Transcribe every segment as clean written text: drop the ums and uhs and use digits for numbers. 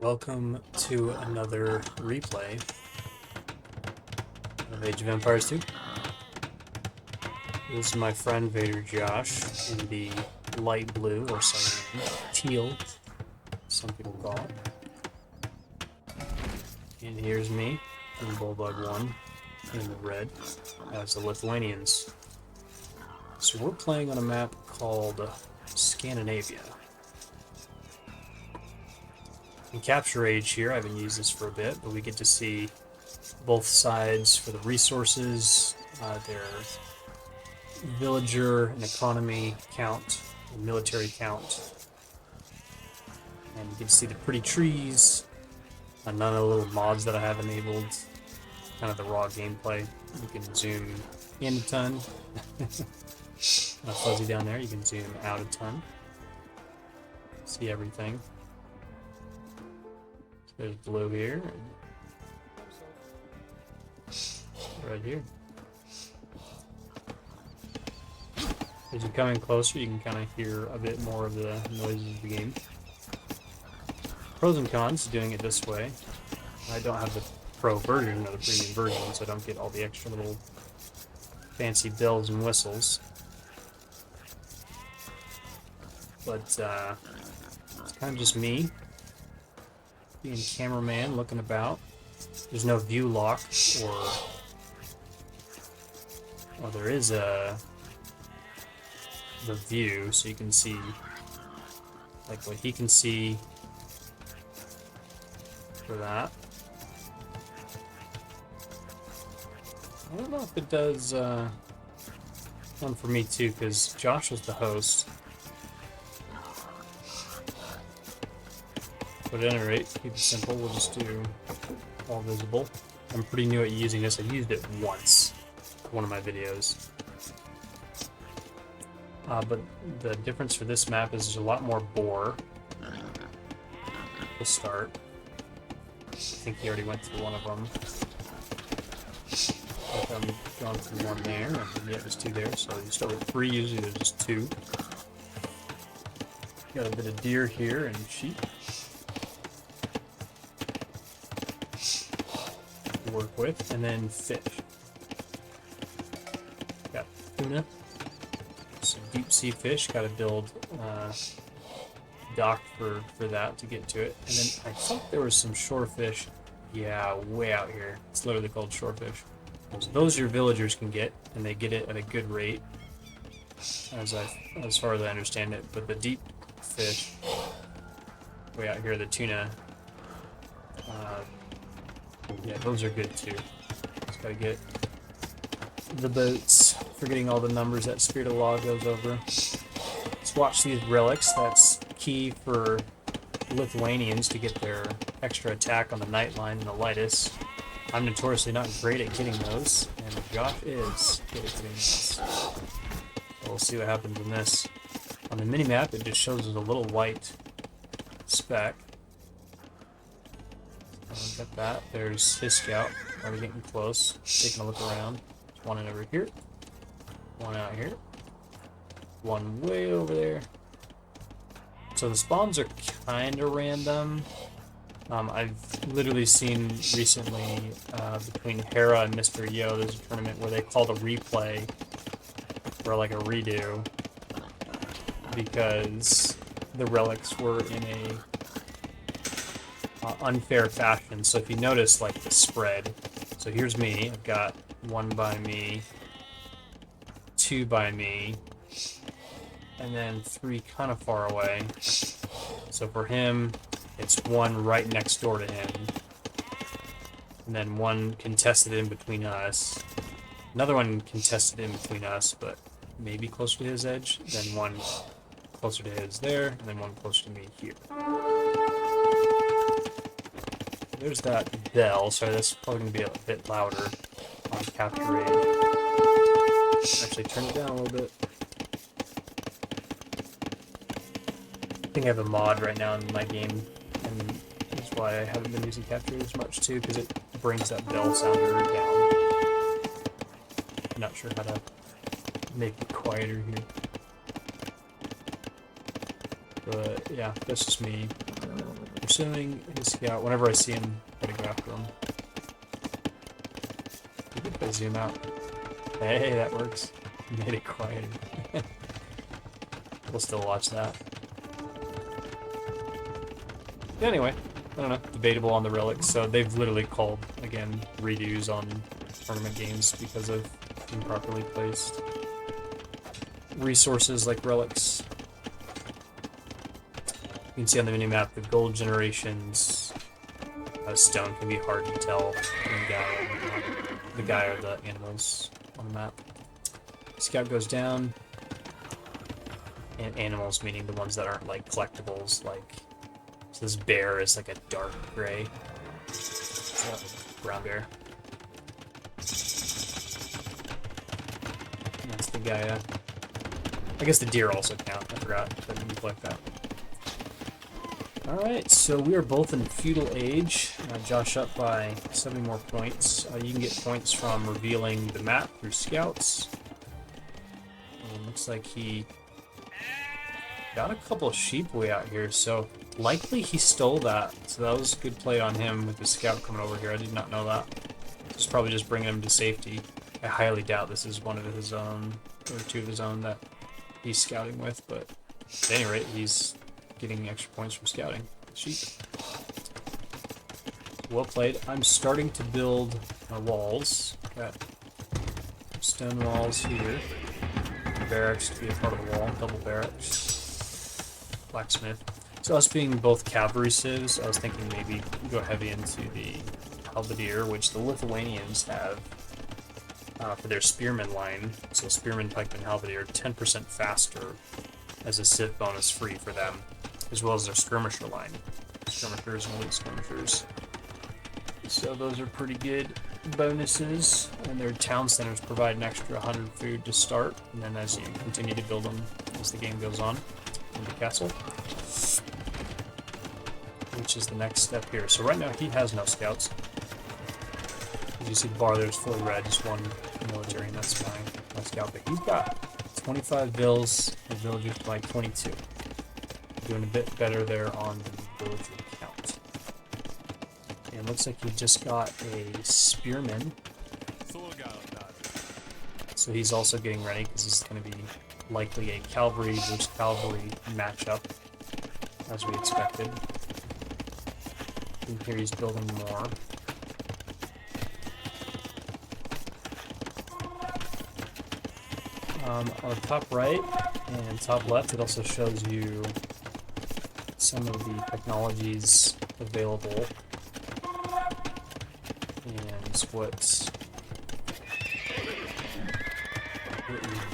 Welcome to another replay of Age of Empires 2. This is my friend Vader Josh in the light blue, or cyan, teal, some people call it. And here's me in Bulldog 1 in the red as the Lithuanians. So we're playing on a map called Scandinavia. In Capture Age here, I haven't used this for a bit, but we get to see both sides for the resources, their villager and economy count, and military count. And you can see the pretty trees, none of the little mods that I have enabled, kind of the raw gameplay. You can zoom in a ton. Fuzzy down there, you can zoom out a ton. See everything. There's blue here, and right here. As you come in closer, you can kind of hear a bit more of the noises of the game. Pros and cons to doing it this way. I don't have the pro version or the premium version, so I don't get all the extra little fancy bells and whistles. But it's kind of just me being cameraman, looking about. There's no view lock, or well, there is the view, so you can see like what he can see for that. I don't know if it does one for me too, because Josh was the host. But at any rate, keep it simple, we'll just do all visible. I'm pretty new at using this. I used it once for one of my videos. But the difference for this map is there's a lot more boar to start. I think he already went through one of them. I'm going through one there, and yeah, there's two there. So you start with 3, usually there's just 2. Got a bit of deer here and sheep to work with, and then fish. Got tuna, some deep sea fish. Got to build dock for that to get to it, and then I thought there was some shorefish. Yeah, way out here. It's literally called shorefish. So those your villagers can get, and they get it at a good rate, as far as I understand it. But the deep fish, way out here, the tuna, yeah, those are good too. Just gotta get the boats. Forgetting all the numbers that Spirit of Law goes over. Let's watch these relics. That's key for Lithuanians to get their extra attack on the Nightline and the Lightus. I'm notoriously not great at getting those, and Josh is good at getting those. So we'll see what happens in this. On the minimap, it just shows us a little white speck. Got that. There's his scout. Already getting close. Taking a look around. There's one over here. One out here. One way over there. So the spawns are kind of random. I've literally seen recently between Hera and Mr. Yo, there's a tournament where they called a replay or like a redo because the relics were in a unfair fashion. So if you notice, like the spread, so here's me. I've got 1 by me, 2 by me, and then 3 kind of far away. So for him, it's 1 right next door to him, and then 1 contested in between us. Another 1 contested in between us, but maybe closer to his edge. Then 1 closer to his there, and then 1 closer to me here. There's that bell. Sorry, that's probably going to be a bit louder on Capture Age. Actually, turn it down a little bit. I think I have a mod right now in my game, and that's why I haven't been using Capture Age as much too, because it brings that bell sounder down. I'm not sure how to make it quieter here. But yeah, that's just me Pursuing his scout. Whenever I see him, I gotta go after him. If I zoom out. Hey, that works. Made it quieter. We'll still watch that. Anyway, I don't know. Debatable on the relics. So they've literally called, again, redos on tournament games because of improperly placed resources like relics. You can see on the minimap the gold generations stone can be hard to tell the guy or the animals on the map. Scout goes down, and animals meaning the ones that aren't like collectibles, like so this bear is like a dark gray. Brown bear. And that's the guy. I guess the deer also count. I forgot. I didn't collect that. Alright, so we are both in feudal age. Josh up by 70 more points. You can get points from revealing the map through scouts. Looks like he got a couple of sheep way out here, so likely he stole that. So that was a good play on him with the scout coming over here. I did not know that. This is probably just bringing him to safety. I highly doubt this is one of his own, or two of his own that he's scouting with, but at any rate, he's getting extra points from scouting. Sheep. Well played. I'm starting to build my walls. Got stone walls here. Barracks to be a part of the wall. Double barracks. Blacksmith. So us being both cavalry civs, I was thinking maybe go heavy into the halberdier, which the Lithuanians have for their spearman line. So spearman, pikeman, halberdier, 10% faster as a civ bonus free for them, as well as their skirmisher line. Skirmishers and elite skirmishers. So those are pretty good bonuses, and their town centers provide an extra 100 food to start, and then as you continue to build them as the game goes on in the castle, which is the next step here. So right now he has no scouts. As you see the bar there's fully red, just one military, and that's my scout, but he's got 25 vills and villagers by 22. Doing a bit better there on the villager count. And looks like he just got a spearman. So he's also getting ready because this is going to be likely a cavalry versus cavalry matchup, as we expected. And here he's building more. On the top right and top left, it also shows you some of the technologies available and what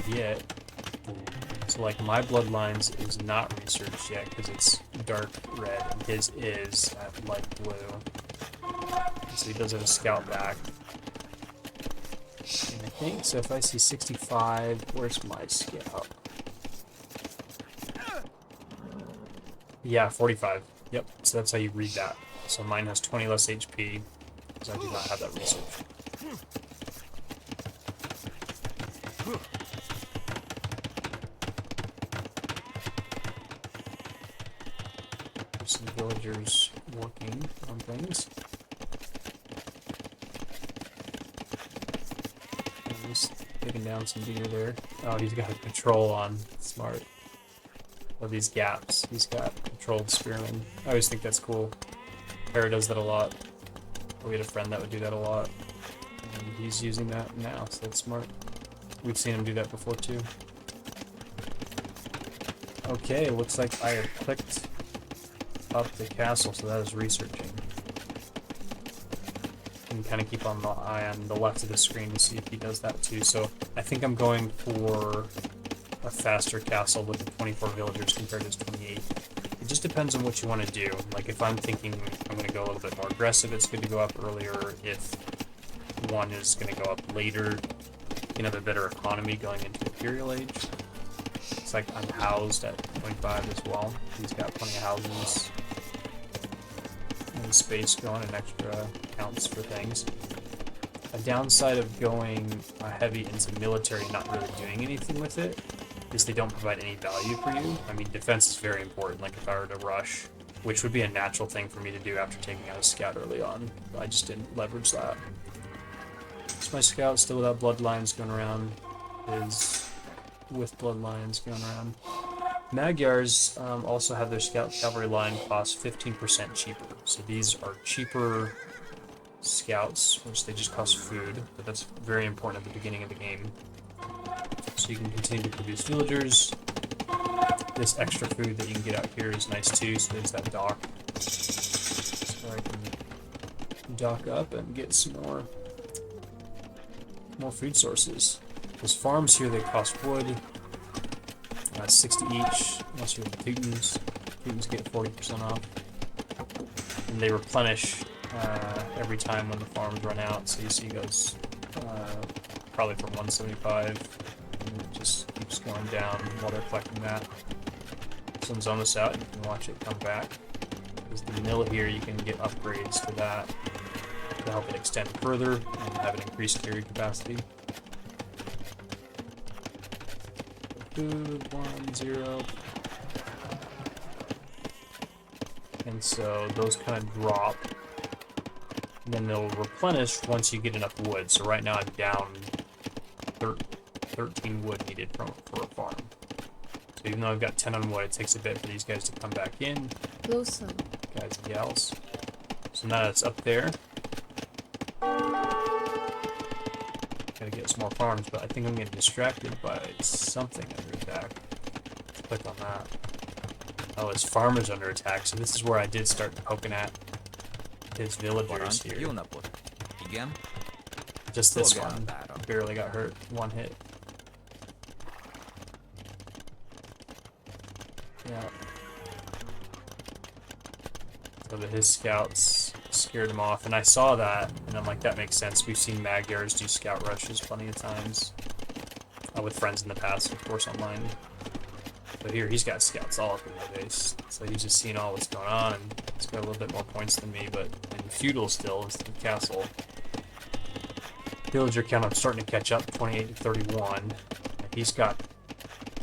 you get. So like my bloodlines is not researched yet because it's dark red and his is at light blue. So he does have a scout back. And I think, so if I see 65, where's my scout? Yeah, 45. Yep, so that's how you read that. So mine has 20 less HP, because I do not have that research. There's some villagers working on things. And he's taking down some deer there. Oh, he's got a patrol on. Smart. Of these gaps. He's got controlled spearmen. I always think that's cool. Para does that a lot. We had a friend that would do that a lot. And he's using that now, so that's smart. We've seen him do that before too. Okay, looks like I have clicked up the castle, so that is researching. And kind of keep on the eye on the left of the screen to see if he does that too. So I think I'm going for a faster castle with the 24 villagers compared to his 28. It just depends on what you want to do. Like if I'm thinking I'm going to go a little bit more aggressive, it's good to go up earlier. If one is going to go up later, you know, the better economy going into Imperial Age. It's like I'm housed at 25 as well. He's got plenty of houses and space going and extra counts for things. A downside of going heavy into military and not really doing anything with it is they don't provide any value for you. I mean, defense is very important. Like if I were to rush which would be a natural thing for me to do after taking out a scout early on. I just didn't leverage that. So my scout still without bloodlines going around, is with bloodlines going around. Magyars also have their scout cavalry line cost 15% cheaper. So these are cheaper scouts, which they just cost food, but that's very important at the beginning of the game. So you can continue to produce villagers. This extra food that you can get out here is nice too, so there's that dock. So I can dock up and get some more food sources. Those farms here, they cost wood. 60 each, unless you're the Teutons. Teutons get 40% off. And they replenish every time when the farms run out. So you see it goes probably from 175, and it just keeps going down while they're collecting that. Sun's almost out, you can watch it come back. There's the mill here, you can get upgrades to that to help it extend further and have an increased carry capacity. Food, 1, 0. And so those kind of drop. And then they'll replenish once you get enough wood. So right now I'm down 13 wood needed for a farm. So even though I've got 10 on wood, it takes a bit for these guys to come back in. Closer. Guys and gals. So now it's up there. Gotta get some more farms, but I think I'm getting distracted by something under attack. Let's click on that. Oh, his farmer's under attack, so this is where I did start poking at his villagers here. Just this one. Barely got hurt. One hit. Yeah. So that his scouts scared him off, and I saw that, and I'm like, that makes sense. We've seen Magyars do scout rushes plenty of times. With friends in the past, of course, online. But here, he's got scouts all up in my base. So he's just seeing all what's going on, and he's got a little bit more points than me, but in feudal still, instead of castle. Villager count, I'm starting to catch up, 28 to 31. He's got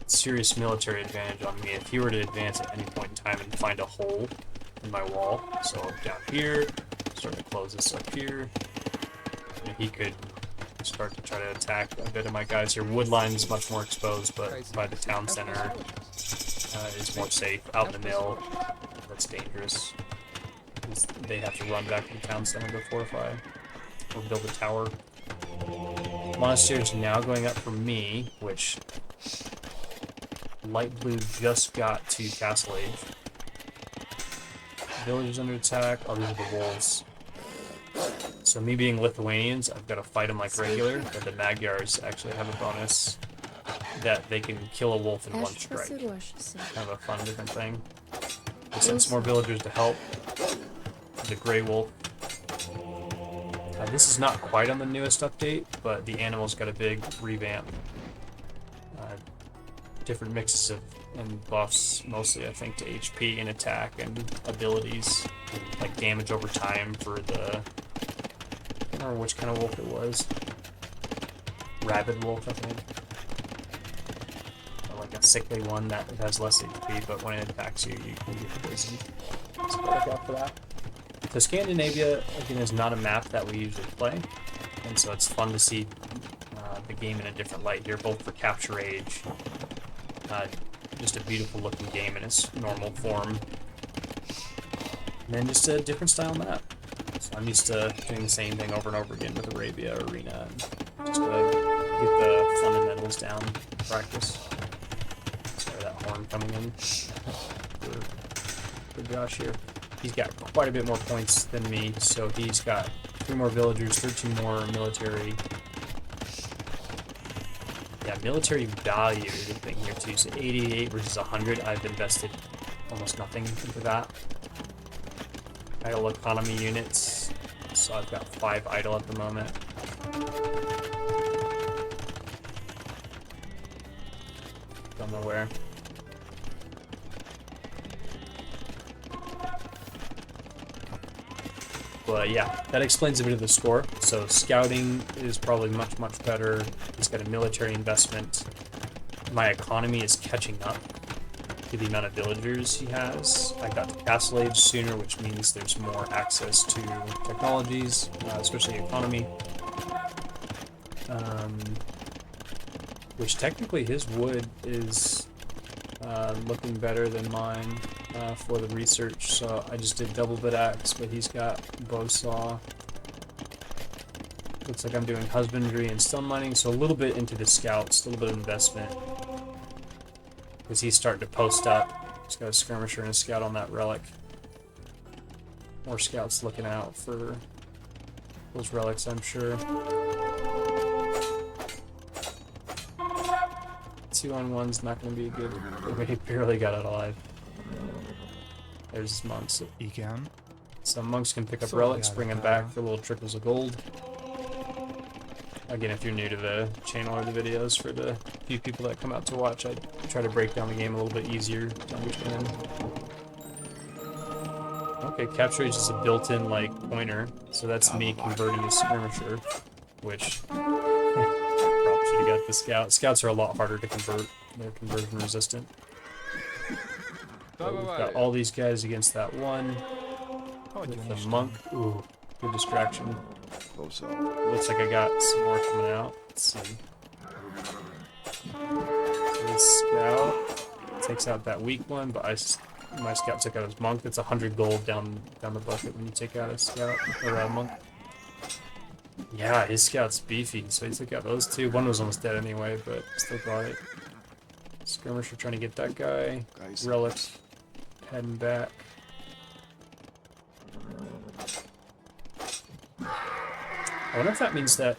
serious military advantage on me if he were to advance at any point in time and find a hole in my wall. So down here, starting to close this up here. And he could start to try to attack a bit of my guys here. Woodline's much more exposed, but by the town center is more safe. Out in the mill, that's dangerous. They have to run back to the town center to fortify or build a tower. Monastery's now going up for me, which light blue just got to castle age. Villagers under attack. Oh, these are the wolves. So me being Lithuanians, I've got to fight them like regular, but the Magyars actually have a bonus that they can kill a wolf in one strike. Kind of a fun different thing. I sent some more villagers to help. The gray wolf. This is not quite on the newest update, but the animal's got a big revamp. Different mixes of and buffs, mostly I think to HP and attack and abilities, like damage over time for the, I don't remember which kind of wolf it was. Rabid wolf, I think. Or like a sickly one that has less HP, but when it attacks you, you can get poisoned. So look out for that. So Scandinavia, again, is not a map that we usually play, and so it's fun to see the game in a different light here, both for Capture Age, just a beautiful looking game in its normal form, and then just a different style map. So I'm used to doing the same thing over and over again with Arabia, Arena, and just to get the fundamentals down in practice. Sorry, that horn coming in for Josh here. He's got quite a bit more points than me, so he's got 3 more villagers, 13 more military. Yeah, military value is a thing here too. So 88 versus 100, I've invested almost nothing into that. Idle economy units, so I've got 5 idle at the moment. Don't know where. But yeah, that explains a bit of the score. So scouting is probably much, much better. He's got a military investment. My economy is catching up. to the amount of villagers he has. I got to castle age sooner, which means there's more access to technologies, especially economy. Which technically his wood is looking better than mine for the research. So I just did double bit axe, but he's got bow saw. Looks like I'm doing husbandry and stone mining, so a little bit into the scouts, a little bit of investment. Because he's starting to post up. He's got a skirmisher and a scout on that relic. More scouts looking out for those relics, I'm sure. 2-on-1's not going to be good. He barely got it alive. There's his monks. Some monks can pick up relics, bring them back for little trickles of gold. Again, if you're new to the channel or the videos, for the few people that come out to watch, I try to break down the game a little bit easier to understand. Okay, capture age is a built-in, like, pointer, so that's me converting a skirmisher, which probably should have got the scout. Scouts are a lot harder to convert. They're conversion resistant. So we've got all these guys against that one. With the monk. Ooh, good distraction. Looks like I got some more coming out. Let's see. So this scout takes out that weak one, but my scout took out his monk. That's 100 gold down the bucket when you take out a scout or a monk. Yeah, his scout's beefy, so he took out those two. One was almost dead anyway, but still got it. Skirmisher trying to get that guy. Relics heading back. I wonder if that means that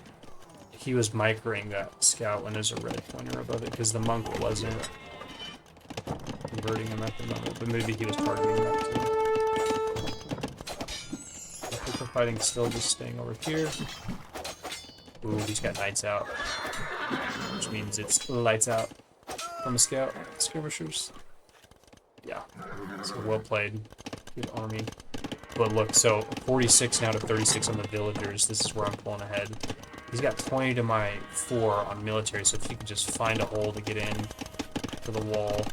he was microing that scout when there's a red pointer above it, because the monk wasn't converting him at the moment, but maybe he was targeting that too. I think we're fighting still, just staying over here. Ooh, he's got knights out, which means it's lights out from a scout. Skirmishers. Yeah, so well played. Good army. But look, so 46 now to 36 on the villagers. This is where I'm pulling ahead. He's got 20 to my 4 on military, so if he could just find a hole to get in to the wall,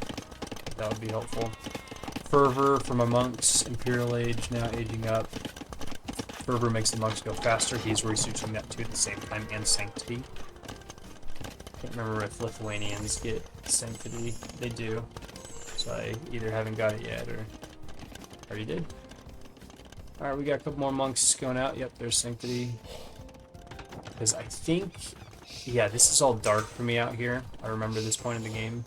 that would be helpful. Fervor for my monks. Imperial Age now aging up. Fervor makes the monks go faster. He's researching that too at the same time, and Sanctity. Can't remember if Lithuanians get Sanctity. They do. So I either haven't got it yet or already did. Alright, we got a couple more monks going out. Yep, there's Sanctity. Because I think... Yeah, this is all dark for me out here. I remember this point in the game.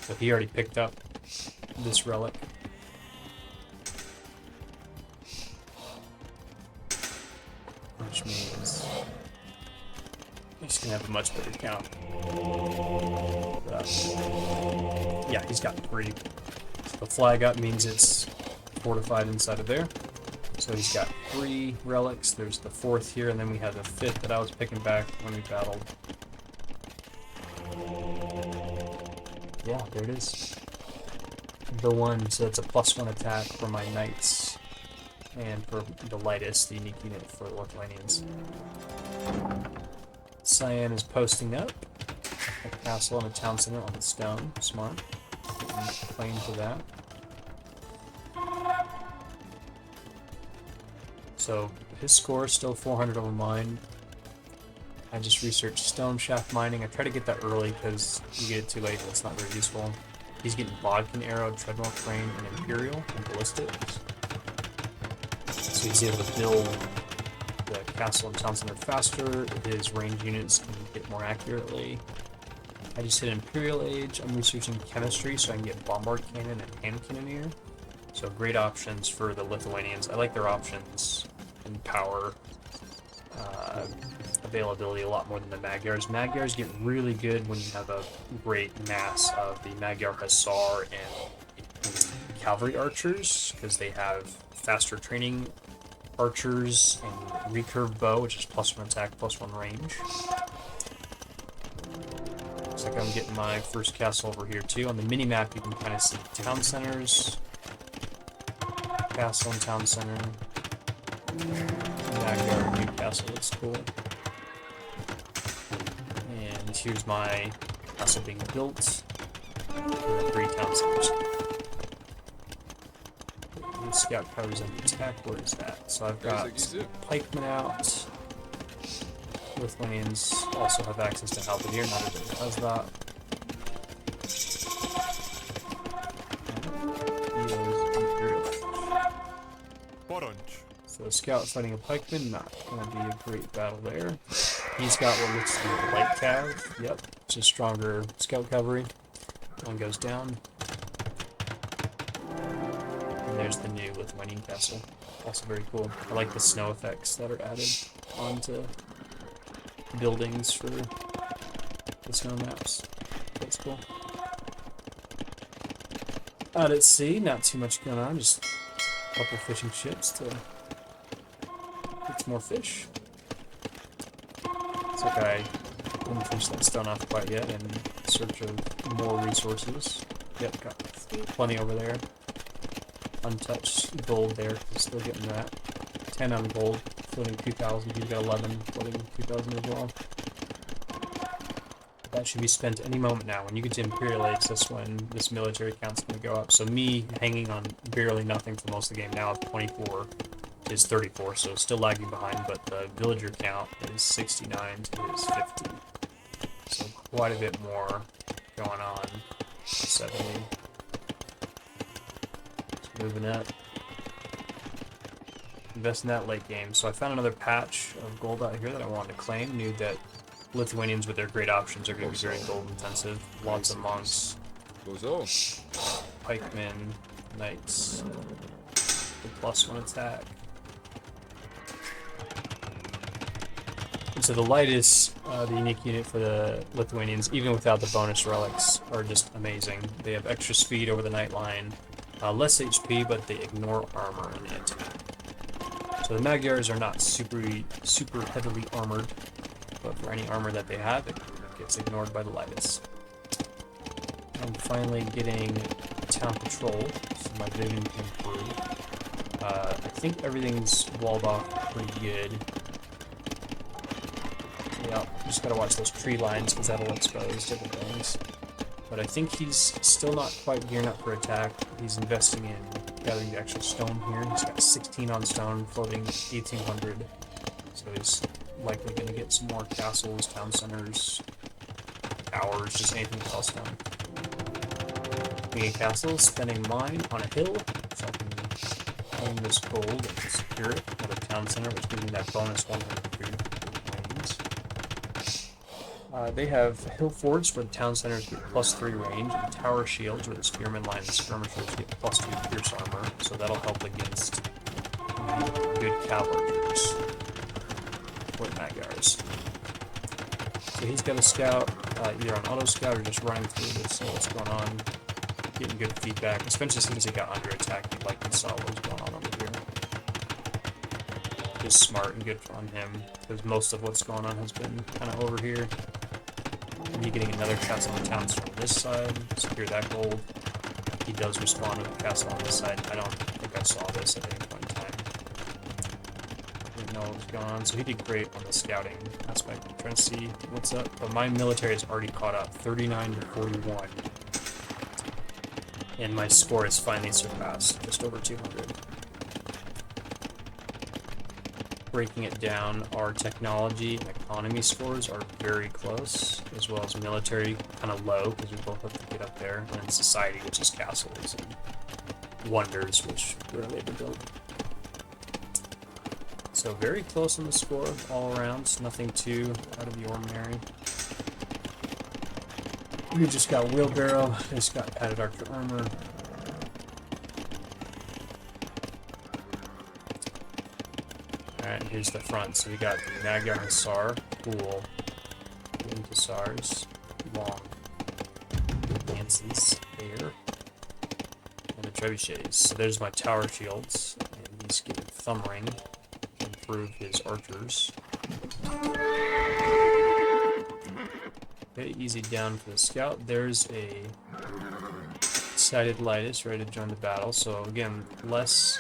So he already picked up this relic. Which means... he's going to have a much better count. Yeah, he's got 3. So the flag up means it's fortified inside of there. So he's got 3 relics. There's the 4th here, and then we have the 5th that I was picking back when we battled. Yeah, there it is. The one, so that's a +1 attack for my knights, and for the lightest, the unique unit for Lithuanians. Cyan is posting up. A castle and a town center on the stone. Smart. Claim to that. So his score is still 400 over mine. I just researched stone shaft mining. I try to get that early because you get it too late, it's not very useful. He's getting bodkin arrow, treadmill crane, and imperial, and ballistics. So he's able to build the castle and town center faster. His range units can hit more accurately. I just hit Imperial Age. I'm researching chemistry so I can get bombard cannon and hand cannoneer. So great options for the Lithuanians. I like their options in power availability a lot more than the Magyars. Magyars get really good when you have a great mass of the Magyar Hussar and cavalry archers, because they have faster training archers and recurve bow, which is +1 attack, +1 range. Looks like I'm getting my first castle over here too. On the mini-map you can kind of see town centers. Castle and town center. Magyar, Newcastle, looks cool. And here's my castle being built. And then 3 town centers. The scout powers on the attack. Where is that? So I've got pikemen out. Lithuanians also have access to help here. Not everybody has that. So a scout fighting a pikeman, not going to be a great battle there. He's got what looks to be a light cav. Yep, it's a stronger scout cavalry. One goes down. And there's the new Lithuanian castle. Also very cool. I like the snow effects that are added onto buildings for the snow maps. That's cool. Out at sea, not too much going on, just a couple fishing ships to get some more fish. It's okay. I didn't finish that stone off quite yet in search of more resources. Yep, got plenty over there. Untouched gold there, still getting that. 10 on gold, floating 2,000. He's got 11, floating 2,000 as well. That should be spent any moment now. When you get to Imperial Age, that's when this military count's going to go up. So me hanging on barely nothing for most of the game now at 24 is 34, so still lagging behind, but the villager count is 69 to his 50. So quite a bit more going on. 70. Just moving up. Invest in that late game. So I found another patch of gold out here that I wanted to claim. Knew that Lithuanians with their great options are going to be very gold intensive. Lots of monks, pikemen, knights, the +1 attack. And so the lightest, the unique unit for the Lithuanians, even without the bonus relics, are just amazing. They have extra speed over the night line, less HP, but they ignore armor in the attack. So the Magyars are not super heavily armored, but for any armor that they have, it gets ignored by the lightest. I'm finally getting town patrol, so my vision can improve. I think everything's walled off pretty good. Yeah, just gotta watch those tree lines because that'll expose different things. But I think he's still not quite gearing up for attack. He's investing in gathering the extra stone here. He's got 16 on stone, floating 1,800. So he's likely going to get some more castles, town centers, towers, just anything else down. Being a castle, spending mine on a hill, so I can own this gold and secure it. Another town center, which gives me that bonus 100 food. They have hill forts where the town centers get +3 range, and tower shields where the spearmen line and skirmishers get +2 pierce armor, so that'll help against good cavalryers for Magyars. So he's got a scout, either on auto scout or just running through to see what's going on, getting good feedback, especially since he got under attack. He'd like to saw what's going on over here. Just smart and good on him, because most of what's going on has been kind of over here. Me getting another castle in town from this side, secure that gold. He does respond to the castle on this side. I don't think I saw this at any point in time. Didn't know what was going on, so he did great on the scouting aspect. I'm trying to see what's up, but my military is already caught up, 39 to 41. And my score is finally surpassed, just over 200. Breaking it down, our technology and economy scores are very close, as well as military kind of low because we both have to get up there, and then society, which is castles, and wonders, which we're able to build. So very close on the score all around, nothing too out of the ordinary. We just got wheelbarrow, just got padded archer armor. Alright, here's the front. So we got the Magyar Hussar, cool. Wooden Hussars, long lances there. And the trebuchets. So there's my tower shields. And he's getting thumb ring to improve his archers. Okay, easy down for the scout. There's a sighted lightest ready to join the battle. So again, less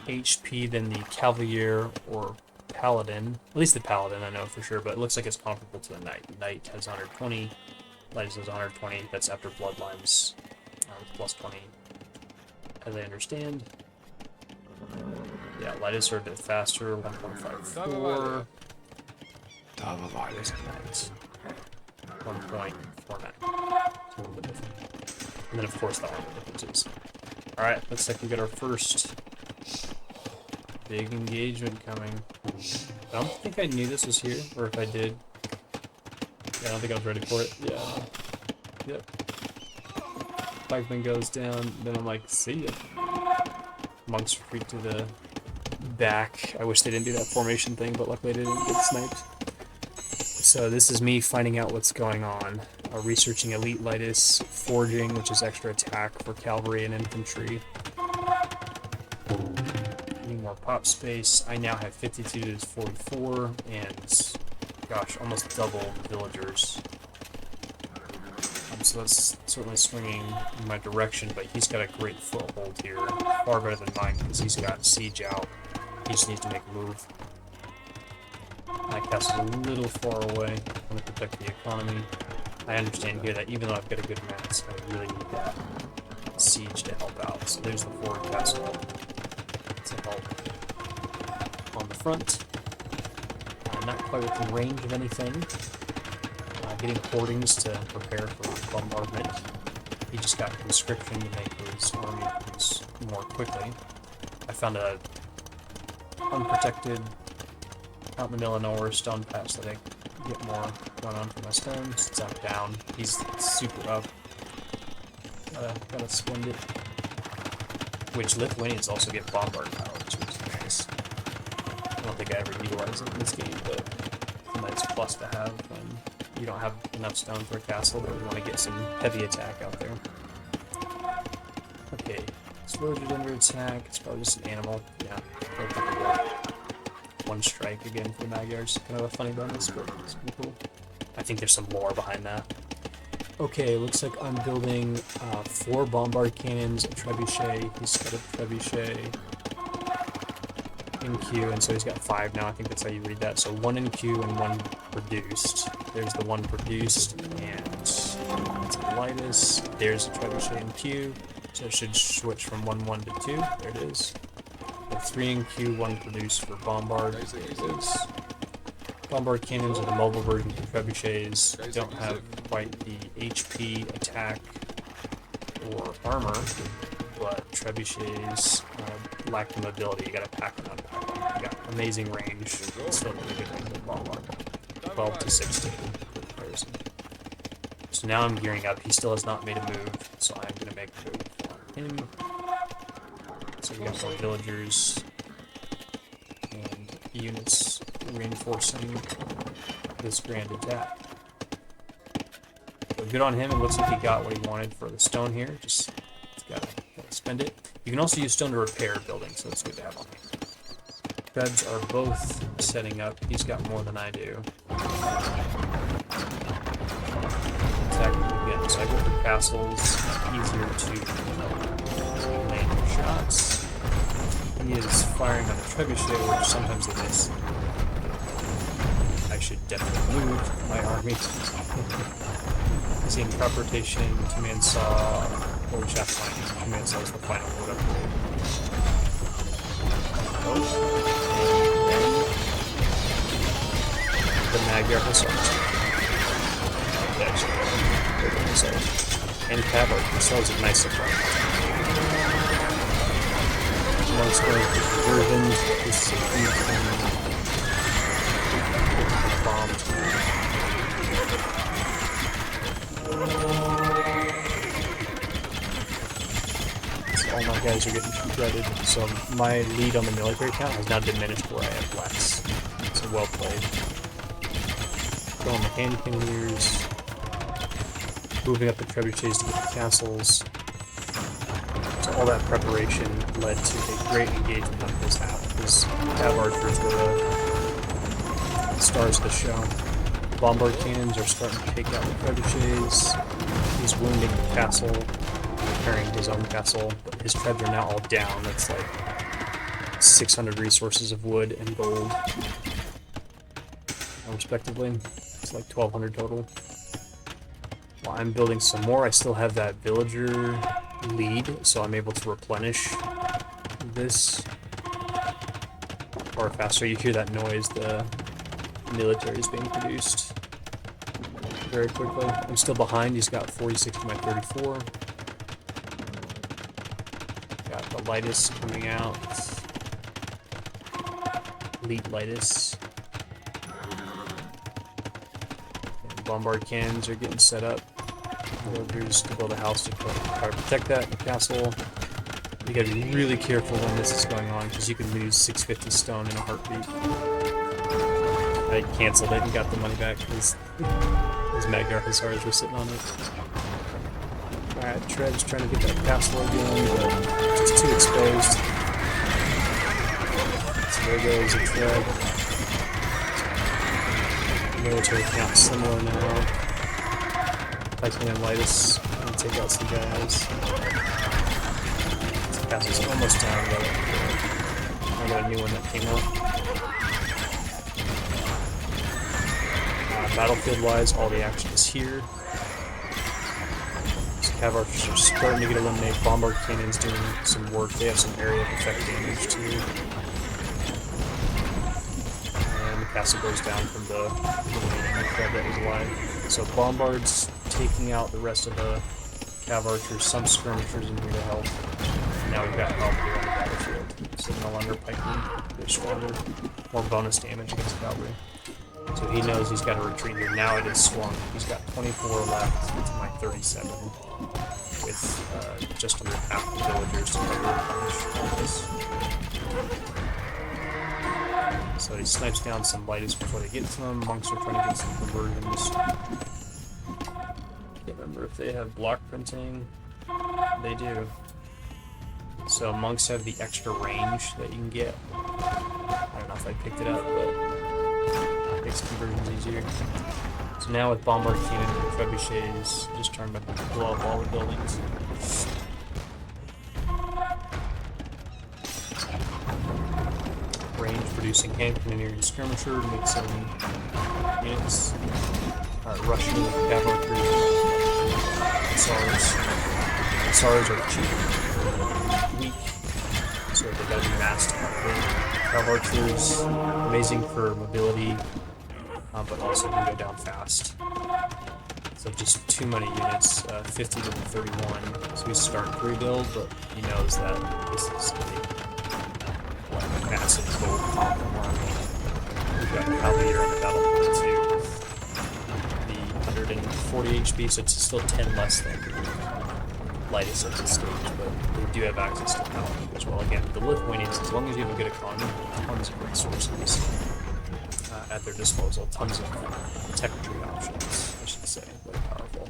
HP than the Cavalier or Paladin. At least the Paladin, I know for sure, but it looks like it's comparable to the Knight. The Knight has 120, Lightest is 120. That's after Bloodlines with plus 20. As I understand. Yeah, Lightest are a bit faster. 1.54. Lightest Knights. 1.49. So a little bit different. And then, of course, the armor differences. Alright, looks like we got our first big engagement coming. I don't think I knew this was here, or if I did. Yeah, I don't think I was ready for it. Yeah. Yep. Pikeman goes down, then I'm like, see ya. Monks retreat to the back. I wish they didn't do that formation thing, but luckily they didn't get sniped. So this is me finding out what's going on. Researching Elite Lightus, Forging, which is extra attack for cavalry and infantry. Need more pop space. I now have 52 to 44, and gosh, almost double the villagers. So that's certainly swinging in my direction, but he's got a great foothold here. Far better than mine, because he's got siege out. He just needs to make a move. My castle's a little far away. I want to protect the economy. I understand here that even though I've got a good mass, I really need that siege to help out. So there's the forward castle to help on the front. Not quite within range of anything. Getting hoardings to prepare for bombardment. He just got conscription to make his army produce more quickly. I found a unprotected out in the middle of nowhere stone patch that I get more going on for my stones. It's up down. He's super up. Gotta spend it. Which Lithuanians also get bombard power, which is nice. I don't think I ever utilize it in this game, but it's a nice plus to have when you don't have enough stone for a castle, but we want to get some heavy attack out there. Okay, this villager's under attack. It's probably just an animal. Yeah, one strike again for the Magyars. Kind of a funny bonus, but it's pretty cool. I think there's some lore behind that. Okay, looks like I'm building 4 bombard cannons, a trebuchet. He's got a trebuchet in queue, and so he's got 5 now. I think that's how you read that. So 1 in queue and 1 produced. There's the 1 produced, and it's a Lightest. There's a trebuchet in queue, so it should switch from 1-1 to 2. There it is. 3 in queue, 1 produced for bombard. There it is. Bombard cannons are the mobile versions of trebuchets. They don't have quite the HP, attack, or armor, but trebuchets lack the mobility. You gotta pack and unpack them. You got amazing range. It's still really good range with bombard. 12 to 16 for comparison. So now I'm gearing up. He still has not made a move, so I'm gonna make a move for him. So we got more villagers and units reinforcing this grand attack. So good on him. It looks like he got what he wanted for the stone here. Just gotta spend it. You can also use stone to repair buildings, so it's good to have on hand. Feds are both setting up. He's got more than I do. Attacking again. So I go for castles. It's easier to land shots. He is firing on a trebuchet, which sometimes they miss. I should definitely move my army. Seeing crop rotation, command saw, or shaft mining. Command saw is the final word upgrade. The Magyar Hussars. And cavalry. Hussars are nice surprise. Monks going to Vervin. This is a huge bombed. So all my guys are getting shredded. So my lead on the military count has now diminished where I have less. So well played. Throwing the hand cannoneers. Moving up the trebuchets to get the castles. So all that preparation led to a great engagement on his half. His cav archers were the stars of the show. Bombard cannons are starting to take out the trebuchets. He's wounding the castle, repairing his own castle, but his trebs are now all down. That's like 600 resources of wood and gold, respectively. It's like 1,200 total. While I'm building some more, I still have that villager lead, so I'm able to replenish this far faster. You hear that noise, the military is being produced very quickly. I'm still behind. He's got 46 to my 34. Got the lightest coming out. Elite lightest. And bombard cannons are getting set up. Villagers to build a house to try to protect that castle. You gotta be really careful when this is going on because you can lose 650 stone in a heartbeat. I canceled it and got the money back because his Magyar Hussars were sitting on it. Alright, Tread's trying to get that castle again, but just too exposed. So there goes a Tread. Military count similar now. Typing in Lightus and take out some guys. This castle's almost down, but I got a new one that came out. Battlefield-wise, all the action is here. Cav archers are starting to get eliminated. Bombard cannons doing some work. They have some area effect damage too. And the castle goes down from the remaining Cav that was alive. So bombards taking out the rest of the Cav archers. Some skirmishers in here to help. And now we've got help here on the battlefield. So no longer piking. They're stronger. More bonus damage against cavalry. So he knows he's got to retreat here. Now it is swung. He's got 24 left to my 37, with just under half the villagers to replenish all this. So he snipes down some lightest before they get to him. Monks are trying to get some conversions. Can't remember if they have block printing. They do. So monks have the extra range that you can get. I don't know if I picked it up, but makes conversions easier. So now with bombard cannon and trebuchets, just trying to blow up all the buildings. Range producing hand cannoneer and skirmisher makes 7 units. Russian cavalry. Hussars are cheap, weak, so they gotta be massed. Cavalry is amazing for mobility, but also can go down fast. So just too many units, 50 to 31. So he's starting to rebuild, but he knows that this is a massive gold combo army. We've got cavalry on the battlefield too. The 140 HP, so it's still 10 less than lightest at this stage, but they do have access to power as well. Again, the Lithuanians, as long as you have a good economy, tons of resources at their disposal, tons of technology options, I should say, very powerful.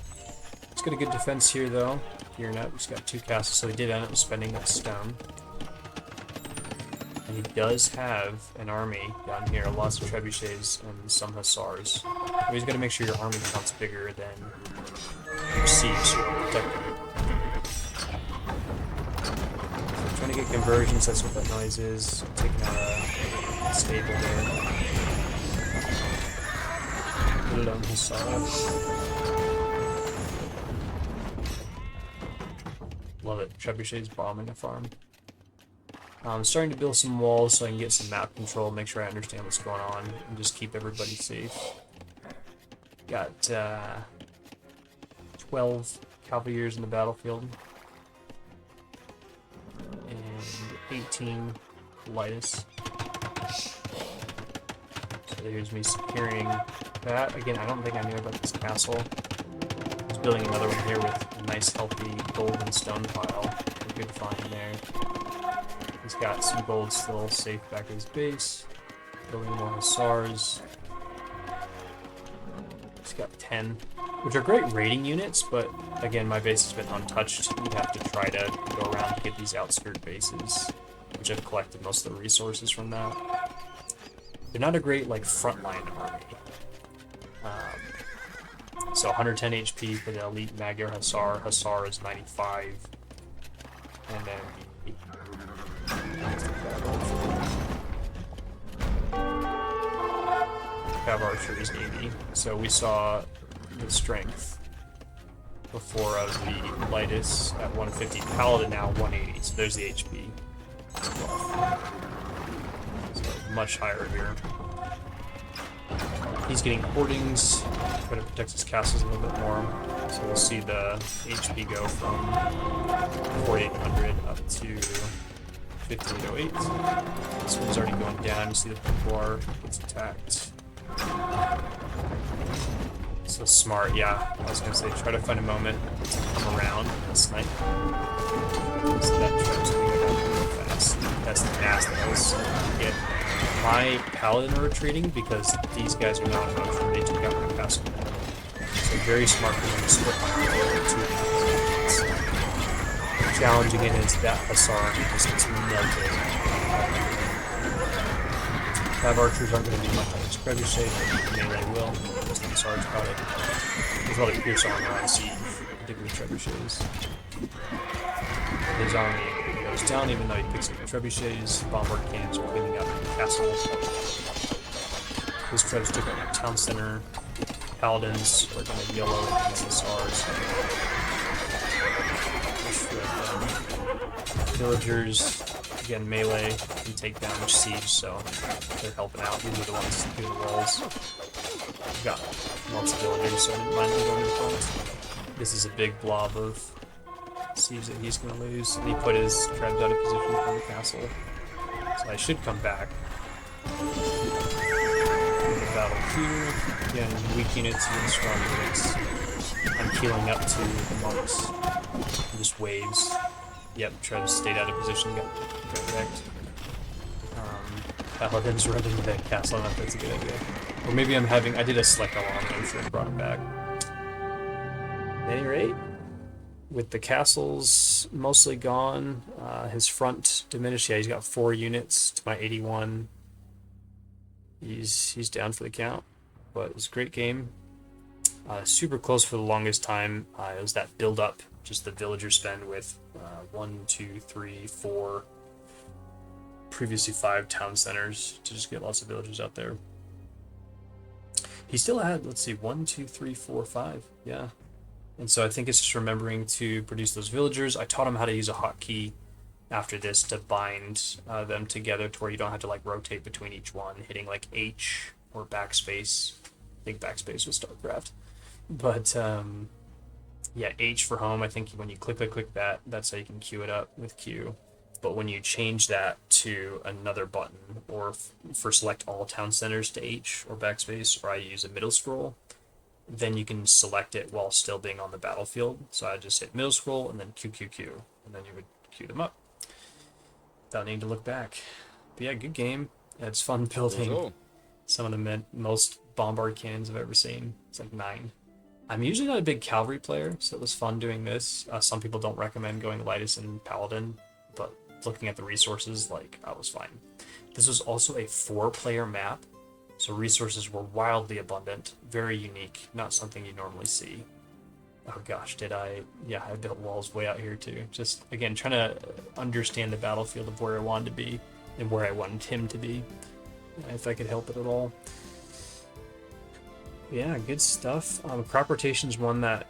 He's got a good defense here, though. Here now, he's got 2 castles, so he did end up spending that stone. And he does have an army down here, lots of trebuchets and some hussars. But he's got to make sure your army count's bigger than your siege protector. Trying to get conversions, that's what that noise is. Taking out a stable there. Put it on Hussar. Love it. Trebuchet's bombing a farm. I'm starting to build some walls so I can get some map control, make sure I understand what's going on, and just keep everybody safe. Got 12 cavaliers in the battlefield. And 18 lightest. So there's me securing that. Again, I don't think I knew about this castle. I was building another one here with a nice healthy gold and stone pile. A good find there. He's got some gold still safe back at his base. Building more hussars. He's got 10, which are great raiding units, but again, my base has been untouched. You'd have to try to go around to get these outskirt bases, which I've collected most of the resources from that. They're not a great, like, frontline army. So 110 HP for the elite Magyar Hussar. Hussar is 95. And then Cav Archer is 80. So we saw the strength before of the lightest at 150. Paladin now 180. So there's the HP. So much higher here. He's getting hoardings. Try to protect his castles a little bit more. So we'll see the HP go from 4800 up to 5808. This one's already going down. You see the Templar gets attacked. So smart, yeah. I was gonna say try to find a moment to come around and snipe. So that trap's gonna go down real fast. That's the nasty. That was get my paladin are retreating because these guys are now in motion. They took out my castle. So very smart for them to split my two. Challenging it is that Hussar just gets melted. 5 archers aren't going to do much on this trebuchet, but melee will. Just Hussar's got it. There's a lot of pierce armor on siege, particularly trebuchets. His army goes down even though he picks up the trebuchets. Bombard cannons are cleaning up the castle. His trebs took out the town center. Paladins are going to yellow against the Hussars. Villagers, again, melee can take damage siege, so they're helping out. These are the ones through the walls. We've got lots of villagers, so I didn't mind them going to the front. This is a big blob of siege that he's going to lose, and he put his trebs out of position for the castle. So I should come back. Battle here. Again, weak units and strong units. I'm healing up to the monks. Just waves. Yep, Trev stayed out of position, got wrecked. Paladins run into that castle, I don't know if that's a good idea. Or maybe I did a select all on him, sure, and brought him back. At any rate, with the castles mostly gone, his front diminished. Yeah, he's got 4 units to my 81. He's down for the count, but it was a great game. Super close for the longest time. It was that build up, just the villager spend with 1, 2, 3, 4, previously 5 town centers to just get lots of villagers out there. He still had, let's see, 1, 2, 3, 4, 5, yeah. And so I think it's just remembering to produce those villagers. I taught him how to use a hotkey after this to bind them together to where you don't have to like rotate between each one, hitting like H or backspace. I think backspace was StarCraft. But yeah, H for home. I think when you click that, that's how you can queue it up with Q. But when you change that to another button, or for select all town centers to H or backspace, or I use a middle scroll, then you can select it while still being on the battlefield. So I just hit middle scroll and then Q, and then you would queue them up without needing to look back. But yeah, good game. It's fun building some of the most bombard cannons I've ever seen. It's like 9. I'm usually not a big cavalry player, so it was fun doing this. Some people don't recommend going lightest and paladin, but looking at the resources, like, I was fine. This was also a 4-player map, so resources were wildly abundant, very unique, not something you normally see. Oh gosh, yeah, I built walls way out here too. Just, again, trying to understand the battlefield of where I wanted to be and where I wanted him to be, if I could help it at all. Yeah, good stuff. Crop rotation is one that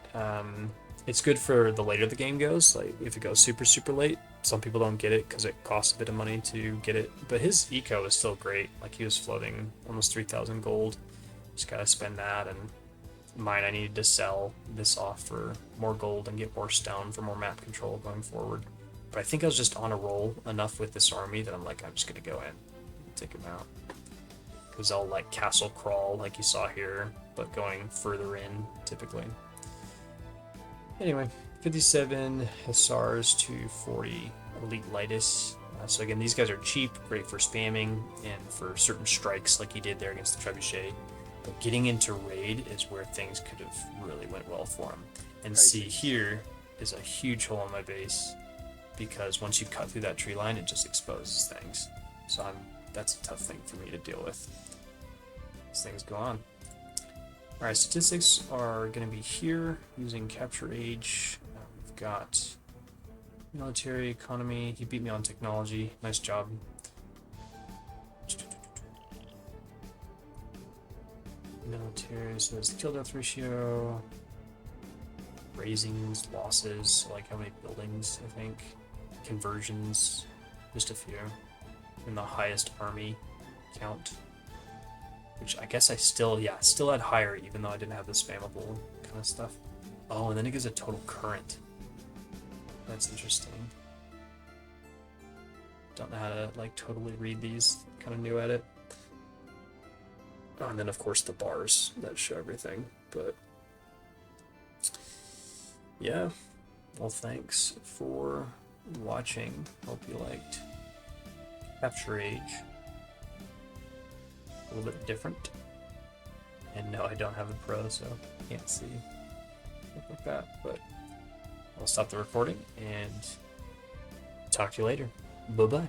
it's good for the later the game goes. Like, if it goes super, super late, some people don't get it because it costs a bit of money to get it. But his eco is still great. Like, he was floating almost 3,000 gold. Just gotta spend that, and mine, I needed to sell this off for more gold and get more stone for more map control going forward. But I think I was just on a roll enough with this army that I'm like, I'm just gonna go in and take him out. Because I'll like castle crawl like you saw here, but going further in typically. Anyway, 57 Hussars to 40 Elite Lightus. So again, these guys are cheap, great for spamming and for certain strikes like he did there against the Trebuchet. But getting into raid is where things could have really went well for him. And see, here is a huge hole in my base, because once you cut through that tree line, it just exposes things. So that's a tough thing for me to deal with as things go on. Alright, statistics are going to be here using Capture Age. We've got military, economy. He beat me on technology. Nice job. Military, so it's kill death ratio. raisings, losses, like how many buildings, I think, conversions, just a few, and the highest army count, which I guess I still had higher even though I didn't have the spammable kind of stuff. Oh, and then it gives a total current. That's interesting. Don't know how to like totally read these, kind of new at it. Oh, and then of course the bars that show everything, but yeah, well, thanks for watching. Hope you liked Capture Age. A little bit different. And no, I don't have a pro, so I can't see stuff like that, but I'll stop the recording and talk to you later. Bye-bye.